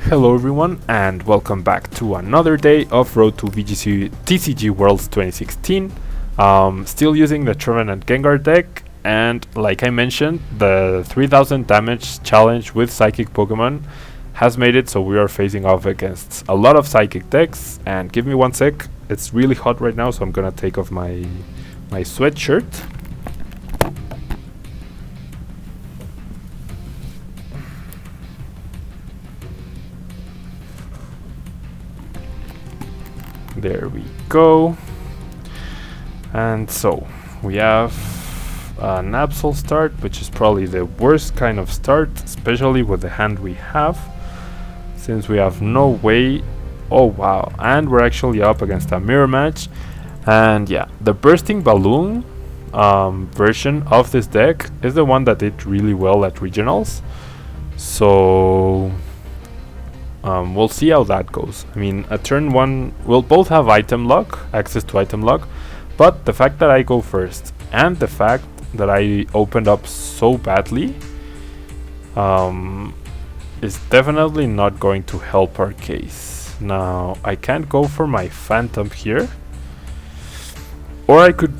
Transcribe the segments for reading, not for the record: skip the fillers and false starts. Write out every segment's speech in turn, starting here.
Hello everyone and welcome back to another day of Road to VGC TCG Worlds 2016. Still using the Trevenant Gengar deck, and like I mentioned, the 3000 damage challenge with Psychic Pokemon has made it so we are facing off against a lot of Psychic decks. And give me one sec, it's really hot right now, so I'm gonna take off my sweatshirt. There we go. And so we have an Absol start, which is probably the worst kind of start, especially with the hand we have, since we have no way. Oh wow, and we're actually up against a mirror match. And yeah, the bursting balloon version of this deck is the one that did really well at regionals, so we'll see how that goes. I mean, at turn 1 we'll both have item lock, access to item lock, but the fact that I go first and the fact that I opened up so badly is definitely not going to help our case. Now, I can't go for my Phantom here, or I could,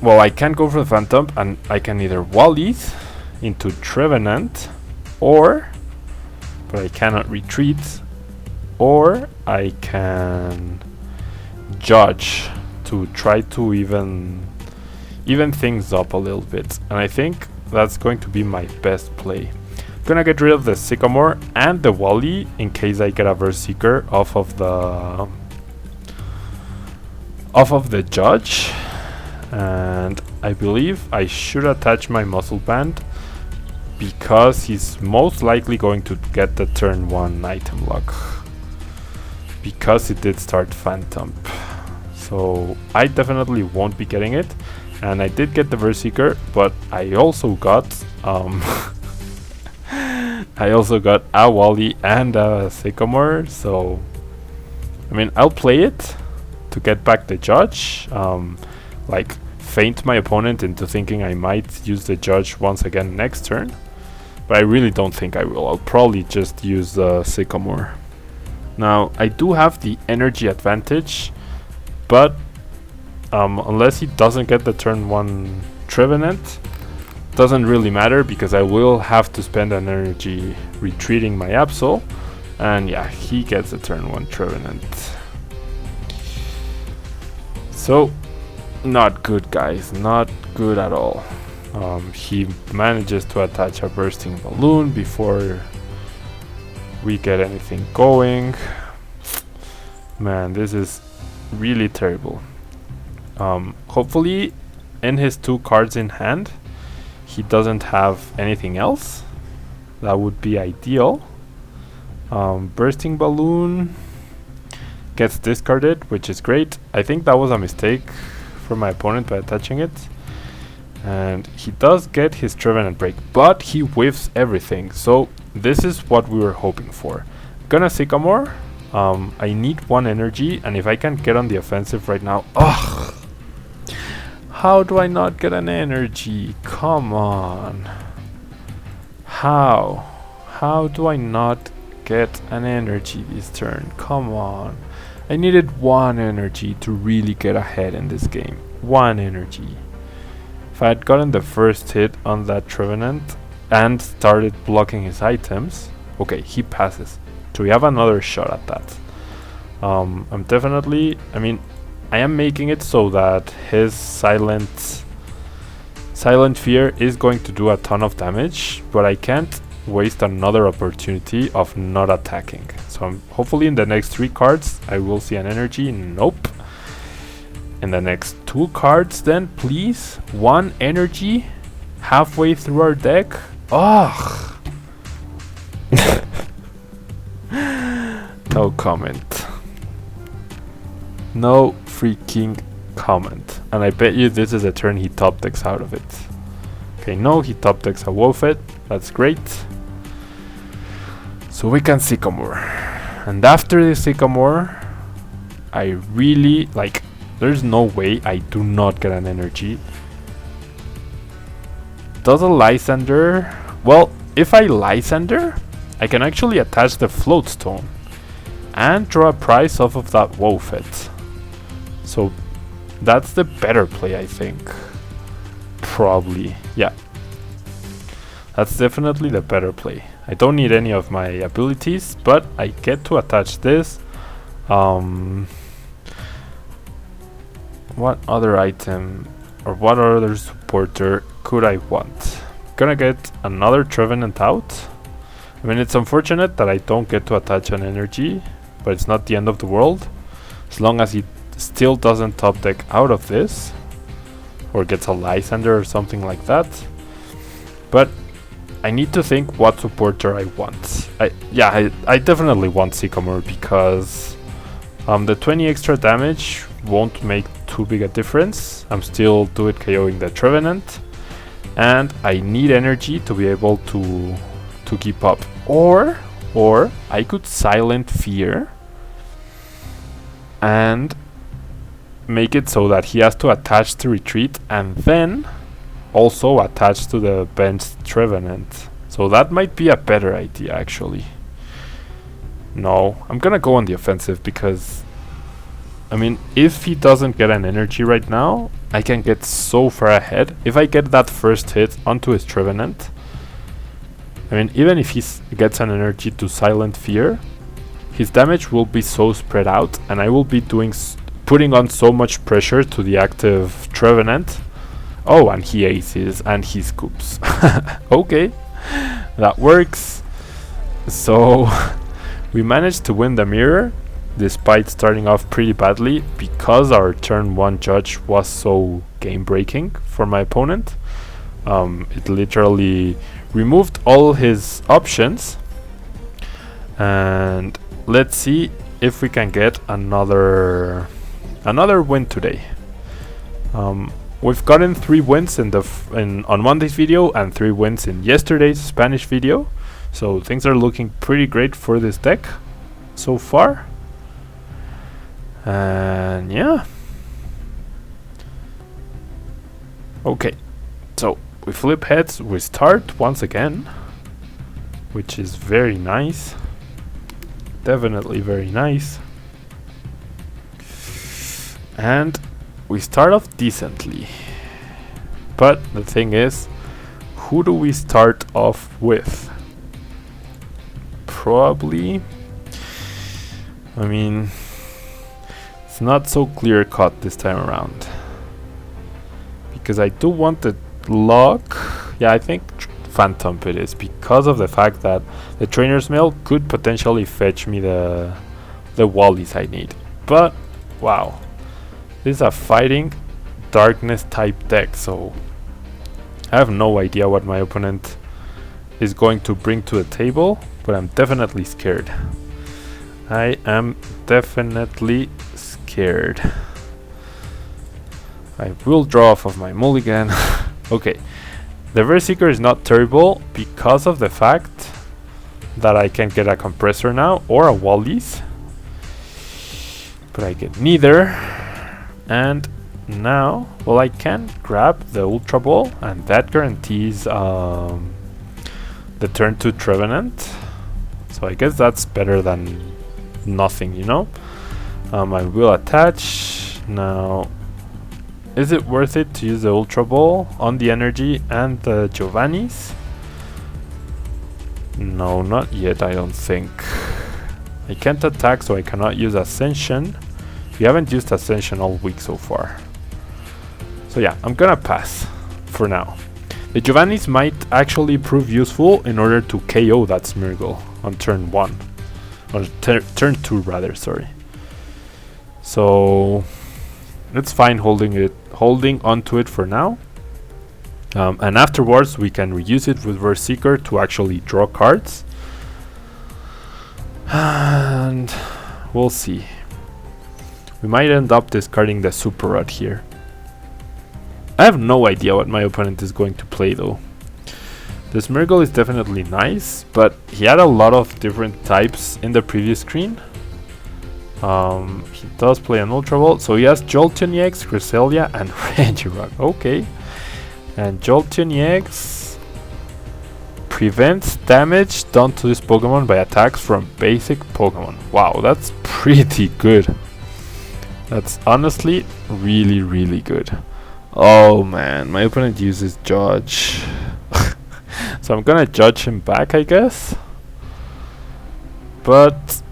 well, I can't go for the Phantom, and I can either wall it into Trevenant, or but I cannot retreat, or I can judge to try to even things up a little bit, and I think that's going to be my best play. I'm gonna get rid of the Sycamore and the Wally in case I get a Berserker off of the judge, and I believe I should attach my Muscle Band, because he's most likely going to get the turn 1 item lock, because it did start Phantom. So I definitely won't be getting it, and I did get the Berserker, but I also got I also got a Wally and a Sycamore. So I mean, I'll play it to get back the judge, like feint my opponent into thinking I might use the judge once again next turn, but I really don't think I will. I'll probably just use the Sycamore. Now, I do have the energy advantage, but unless he doesn't get the turn 1 Trevenant, doesn't really matter, because I will have to spend an energy retreating my Absol, and yeah, he gets the turn 1 Trevenant. So, not good, guys, not good at all. He manages to attach a bursting balloon before we get anything going. Man, this is really terrible. Hopefully in his 2 cards in hand he doesn't have anything else. That would be ideal. Bursting balloon gets discarded, which is great. I think that was a mistake for my opponent by attaching it. And he does get his Trevenant break, but he whiffs everything. So this is what we were hoping for. Gonna Sycamore. I need 1 energy, and if I can get on the offensive right now. Ugh! How do I not get an energy? Come on. How? How do I not get an energy this turn? Come on. I needed 1 energy to really get ahead in this game. 1 energy. If I had gotten the first hit on that Trevenant and started blocking his items, okay, he passes. So we have another shot at that. I'm definitely, I mean, I am making it so that his Silent Fear is going to do a ton of damage, but I can't waste another opportunity of not attacking. So hopefully in the next 3 cards I will see an energy. Nope. In the next 2 cards then, please. 1 energy halfway through our deck. Ugh. No comment. No freaking comment. And I bet you this is a turn he top decks out of it. Okay, no, he top decks a Wolfet. That's great. So we can Sycamore. And after the Sycamore, I really, like, there's no way I do not get an energy. Does a Lysander? Well, if I Lysander, I can actually attach the float stone and draw a prize off of that Wofet. So that's the better play, I think. Probably, yeah. That's definitely the better play. I don't need any of my abilities, but I get to attach this. What other item or what other supporter could I want? Gonna get another Trevenant out. I mean, it's unfortunate that I don't get to attach an energy, but it's not the end of the world. As long as he still doesn't top deck out of this, or gets a Lysander or something like that. But I need to think what supporter I want. I definitely want Sycamore because the 20 extra damage won't make too big a difference. I'm still KOing the Trevenant, and I need energy to be able to keep up. Or I could Silent Fear and make it so that he has to attach to retreat and then also attach to the benched Trevenant. So that might be a better idea, actually. No, I'm gonna go on the offensive because, I mean, if he doesn't get an energy right now, I can get so far ahead. If I get that first hit onto his Trevenant, I mean, even if he gets an energy to Silent Fear, his damage will be so spread out, and I will be putting on so much pressure to the active Trevenant. Oh, and he aces, and he scoops. Okay, that works. So, we managed to win the mirror, despite starting off pretty badly, because our turn 1 judge was so game-breaking for my opponent. It literally removed all his options, and let's see if we can get another win today. We've gotten 3 wins on Monday's video and 3 wins in yesterday's Spanish video, so things are looking pretty great for this deck so far. And yeah, okay, so we flip heads, we start once again, which is very nice, definitely very nice. And we start off decently, but the thing is, who do we start off with? Probably, I mean, it's not so clear cut this time around, because I do want the lock. Yeah, I think Phantom Pit is, because of the fact that the Trainer's Mail could potentially fetch me the Wallies I need. But wow, this is a fighting darkness type deck, so I have no idea what my opponent is going to bring to the table, but I'm definitely scared. I am definitely scared. I will draw off of my mulligan. Okay, the Versieker is not terrible because of the fact that I can get a Compressor now or a Wallies, but I get neither. And now, well, I can grab the Ultra Ball, and that guarantees the turn 2 Trevenant, so I guess that's better than nothing, you know. I will attach. Now, is it worth it to use the Ultra Ball on the energy and the Giovanni's? No, not yet, I don't think. I can't attack, so I cannot use Ascension. We haven't used Ascension all week so far. So yeah, I'm gonna pass for now. The Giovanni's might actually prove useful in order to KO that Smeargle on turn 1. Or turn 2 rather, sorry. So it's fine holding onto it for now. And afterwards we can reuse it with Versieker to actually draw cards. And we'll see. We might end up discarding the Super Rod here. I have no idea what my opponent is going to play though. The Smeargle is definitely nice, but he had a lot of different types in the previous screen. He does play an Ultra Ball, so he has Jolteon-EX, Cresselia, and Regirock. Okay. And Jolteon-EX prevents damage done to this Pokemon by attacks from basic Pokemon. Wow, that's pretty good. That's honestly really, really good. Oh man, my opponent uses Judge. So I'm gonna judge him back, I guess. But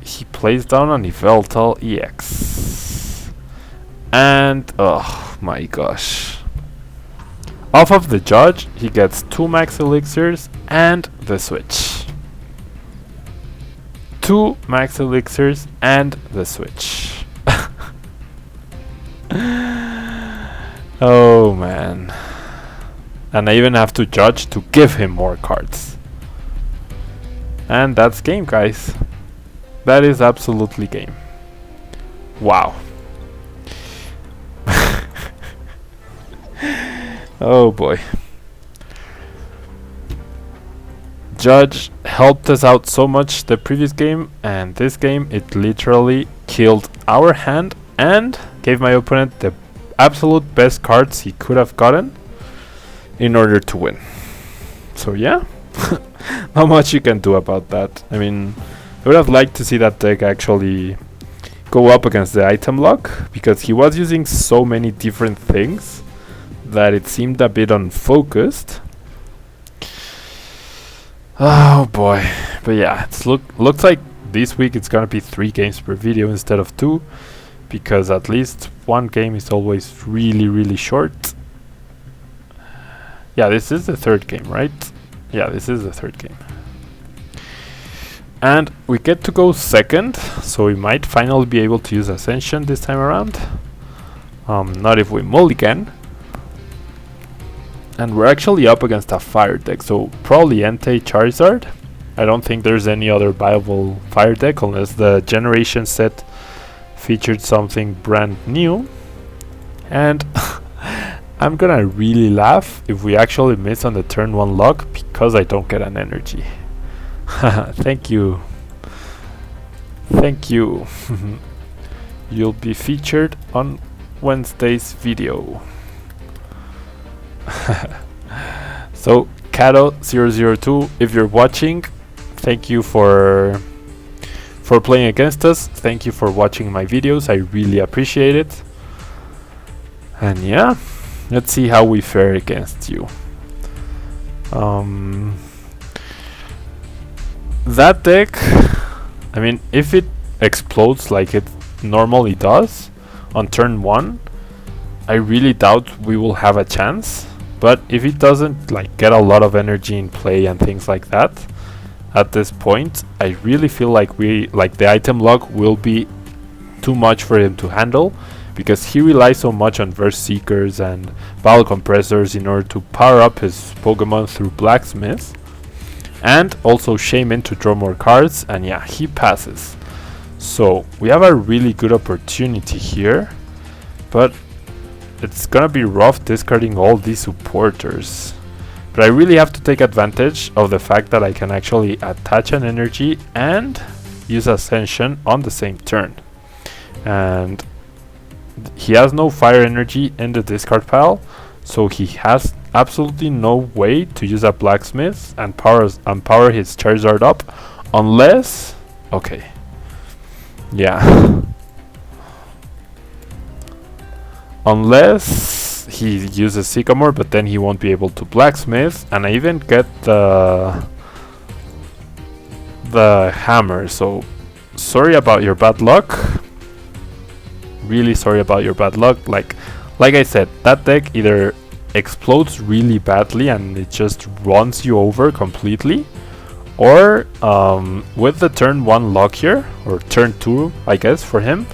he plays down an Yveltal EX. And oh my gosh. Off of the Judge, he gets 2 Max Elixirs and the switch. 2 Max Elixirs and the switch. Oh man. And I even have to judge to give him more cards. And that's game, guys. That is absolutely game. Wow. Oh boy. Judge helped us out so much the previous game, and this game it literally killed our hand and gave my opponent the absolute best cards he could have gotten in order to win. So yeah, not much you can do about that. I mean, I would have liked to see that deck actually go up against the item lock, because he was using so many different things that it seemed a bit unfocused. Oh boy. But yeah, it's looks like this week it's gonna be 3 games per video instead of 2, because at least 1 game is always really, really short. Yeah, this is the 3rd game, right? Yeah, this is the 3rd game. And we get to go 2nd, so we might finally be able to use Ascension this time around. Not if we mulligan. And we're actually up against a fire deck, so probably Entei Charizard. I don't think there's any other viable fire deck unless the generation set featured something brand new. And I'm gonna really laugh if we actually miss on the turn 1 lock because I don't get an energy. Thank you. Thank you. You'll be featured on Wednesday's video. So Kato002, if you're watching, thank you for playing against us. Thank you for watching my videos. I really appreciate it. And yeah, let's see how we fare against you. That deck, I mean, if it explodes like it normally does on turn 1, I really doubt we will have a chance. But if it doesn't like get a lot of energy in play and things like that, at this point, I really feel like the item lock will be too much for him to handle, because he relies so much on Verse Seekers and Battle Compressors in order to power up his Pokemon through Blacksmith, and also Shaymin to draw more cards, and yeah, he passes. So we have a really good opportunity here, but it's gonna be rough discarding all these supporters. But I really have to take advantage of the fact that I can actually attach an energy and use Ascension on the same turn. And he has no fire energy in the discard pile, so he has absolutely no way to use a Blacksmith and power his Charizard up, unless... okay. Yeah. Unless he uses Sycamore, but then he won't be able to Blacksmith, and I even get the hammer, so sorry about your bad luck. Really sorry about your bad luck. Like I said, that deck either explodes really badly and it just runs you over completely, or with the turn 1 lock here, or turn 2 I guess for him,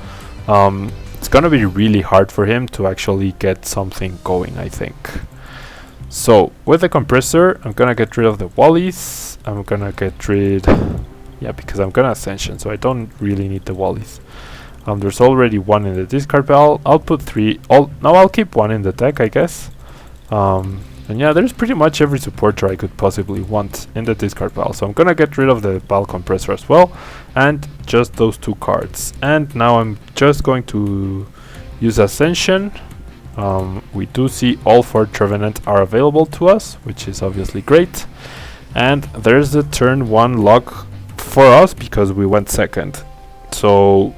it's gonna be really hard for him to actually get something going, I think. So with the compressor, I'm gonna get rid of the Wallies. I'm gonna get rid... yeah, because I'm gonna Ascension, so I don't really need the Wallies. There's already 1 in the discard pile. I'll put 3... no, I'll keep 1 in the deck, I guess. And yeah, there's pretty much every supporter I could possibly want in the discard pile. So I'm gonna get rid of the Battle Compressor as well, and just those 2 cards. And now I'm just going to use Ascension we do see all 4 Trevenant are available to us, which is obviously great. And there's the turn 1 lock for us because we went second. So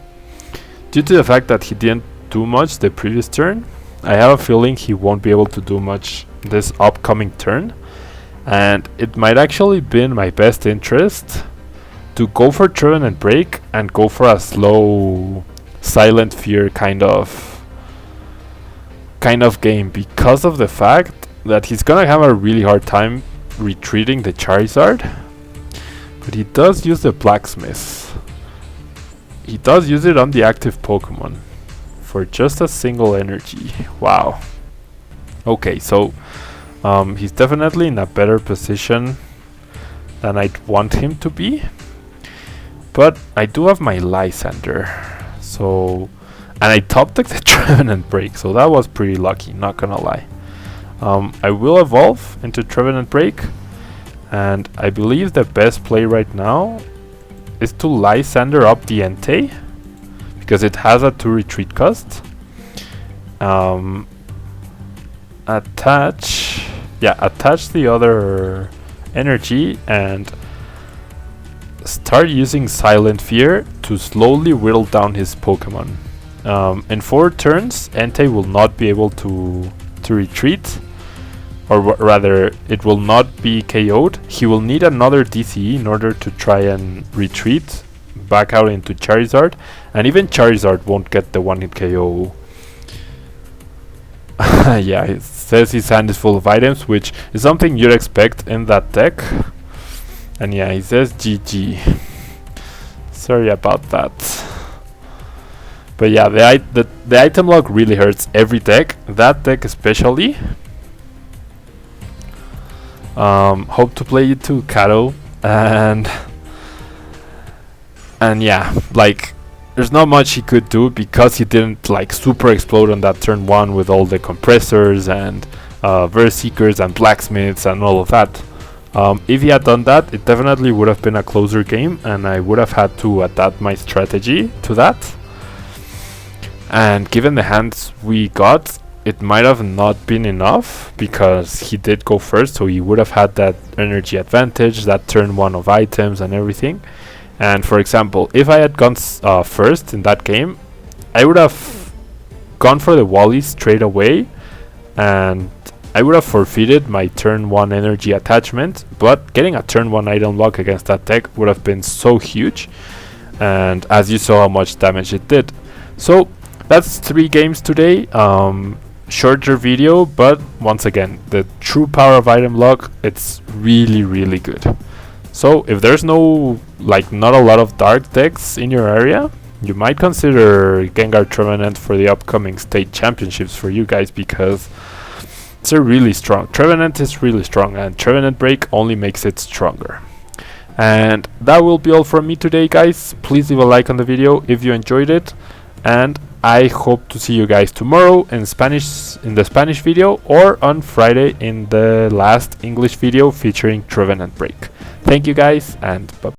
due to the fact that he didn't do much the previous turn, I have a feeling he won't be able to do much this upcoming turn. And it might actually be in my best interest to go for Trevenant Break and go for a slow Silent Fear kind of game, because of the fact that he's gonna have a really hard time retreating the Charizard. But he does use the Blacksmith. He does use it on the active Pokemon for just a single energy. Wow. Okay, so he's definitely in a better position than I'd want him to be. But I do have my Lysander. So, and I top decked the Trevenant Break, so that was pretty lucky, not gonna lie. I will evolve into Trevenant Break, and I believe the best play right now is to Lysander up the Entei, because it has a 2 retreat cost. Attach the other energy and start using Silent Fear to slowly whittle down his Pokemon. In 4 turns, Entei will not be able to retreat, or rather, it will not be KO'd. He will need another DCE in order to try and retreat back out into Charizard, and even Charizard won't get the 1-hit KO. Yeah, it says his hand is full of items, which is something you'd expect in that deck. And yeah, he says GG. Sorry about that. But yeah, the item log really hurts every deck. That deck especially. Hope to play it to Kato, and yeah, like, there's not much he could do because he didn't like super explode on that turn 1 with all the compressors and Verse Seekers and Blacksmiths and all of that. If he had done that, it definitely would have been a closer game, and I would have had to adapt my strategy to that. And given the hands we got, it might have not been enough, because he did go first, so he would have had that energy advantage, that turn 1 of items and everything. And for example, if I had gone first in that game, I would have gone for the Wally straight away, and I would have forfeited my turn 1 energy attachment, but getting a turn 1 item lock against that deck would have been so huge, and as you saw how much damage it did. So that's 3 games today. Shorter video, but once again, the true power of item lock, it's really, really good. So if there's not a lot of dark decks in your area, you might consider Gengar Trevenant for the upcoming state championships for you guys, because it's a really strong. Trevenant is really strong, and Trevenant Break only makes it stronger. And that will be all from me today, guys. Please leave a like on the video if you enjoyed it, and I hope to see you guys tomorrow in the Spanish video, or on Friday in the last English video featuring Trevenant Break. Thank you guys, and bye.